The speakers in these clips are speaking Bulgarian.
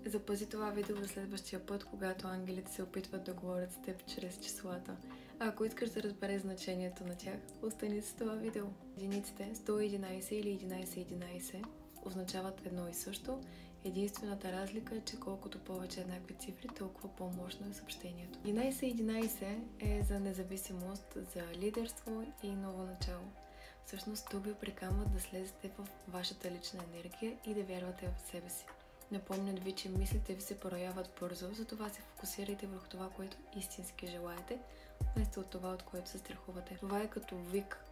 Запази това видео за следващия път, когато ангелите се опитват да говорят с теб чрез числата. А ако искаш да разбереш значението на тях, остани с това видео. Единиците 111 или 1111 означават едно и също. Единствената разлика е, че колкото повече еднакви цифри, толкова по-мощно е съобщението. 1111 е за независимост, за лидерство и ново начало. Всъщност тук ви приканват да слезете в вашата лична енергия и да вярвате в себе си. Напомнят ви, че мислите ви се проявяват бързо, затова се фокусирайте върху това, което истински желаете, вместо от това, от което се страхувате. Това е като вик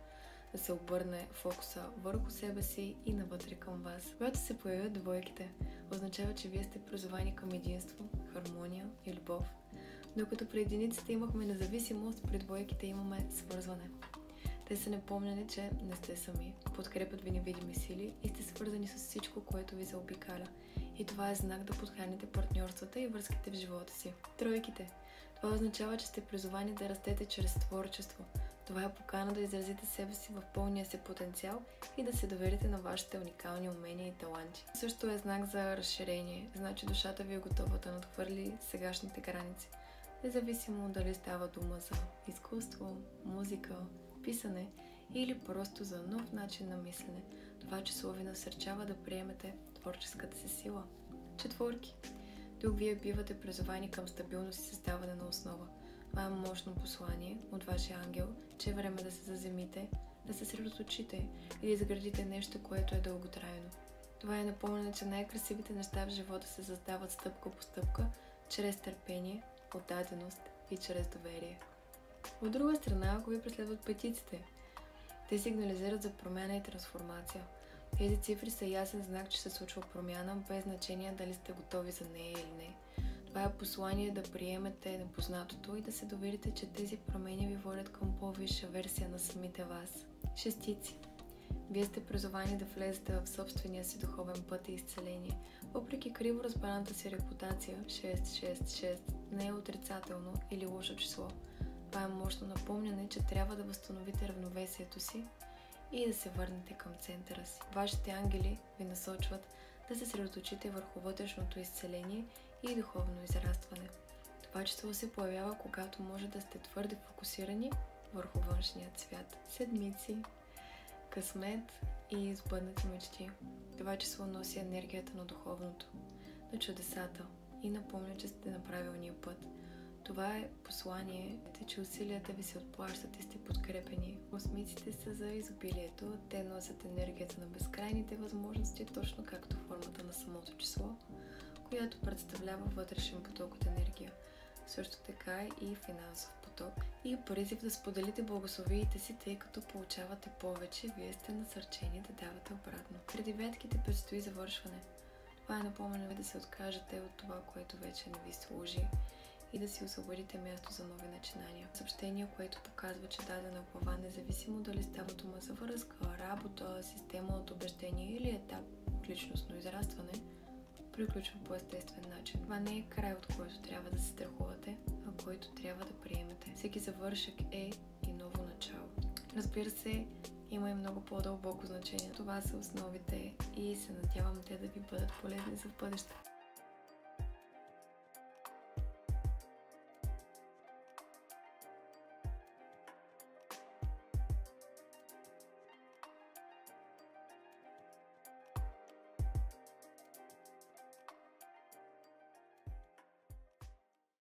да се обърне фокуса върху себе си и навътре към вас. Когато се появят двойките, означава, че вие сте призовани към единство, хармония и любов. Докато при единиците имахме независимост, при двойките имаме свързване. Те са напомняни, че не сте сами. Подкрепят ви невидими сили и сте свързани с всичко, което ви заобикаля. И това е знак да подхраните партньорствата и връзките в живота си. Тройките. Това означава, че сте призовани да растете чрез творчество. Това е покана да изразите себе си в пълния си потенциал и да се доверите на вашите уникални умения и таланти. Също е знак за разширение. Значи душата ви е готова да надхвърли сегашните граници. Независимо дали става дума за изкуство, музика, писане или просто за нов начин на мислене. Това число ви насърчава да приемете творческата си сила. Четворки. Тук вие бивате призовани към стабилност и създаване на основа. Това е мощно послание от вашия ангел, че е време да се заземите, да се съсредоточите и да изградите нещо, което е дълготрайно. Това е напомняне, че най-красивите неща в живота се създават стъпка по стъпка, чрез търпение, отдаденост и чрез доверие. От друга страна, ако ви преследват петиците, те сигнализират за промяна и трансформация. Тези цифри са ясен знак, че се случва промяна, без значение дали сте готови за нея или не. Това е послание да приемете непознатото и да се доверите, че тези промени ви водят към по-висша версия на самите вас. Шестици. Вие сте призовани да влезете в собствения си духовен път и изцеление. Въпреки криво разбраната си репутация, 666 не е отрицателно или лошо число. Това е мощно напомняне, че трябва да възстановите равновесието си и да се върнете към центъра си. Вашите ангели ви насочват да се съсредоточите върху вътрешното изцеление и духовно израстване. Това число се появява, когато може да сте твърде фокусирани върху външният свят. Седмици, късмет и избъднати мечти. Това число носи енергията на духовното, на чудесата и напомня, че сте на правилния път. Това е послание, че усилията ви се отплащат и сте подкрепени. Осмиците са за изобилието, те носят енергията на безкрайните възможности, точно както формата на самото число, която представлява вътрешен поток от енергия. Също така и финансов поток. И призив да споделите благословиите си, тъй като получавате повече, вие сте насърчени да давате обратно. При деветките предстои завършване. Това е напомняне да се откажете от това, което вече не ви служи и да си освободите място за нови начинания. Съобщение, което показва, че дадена глава, независимо дали става дума за връзка, работа, система от убеждение или етап от личностно израстване, приключва по естествен начин. Това не е край, от който трябва да се страхувате, а който трябва да приемете. Всеки завършък е и ново начало. Разбира се, има и много по-дълбоко значение. Това са основите и се надявам те да ви бъдат полезни за в бъдеще.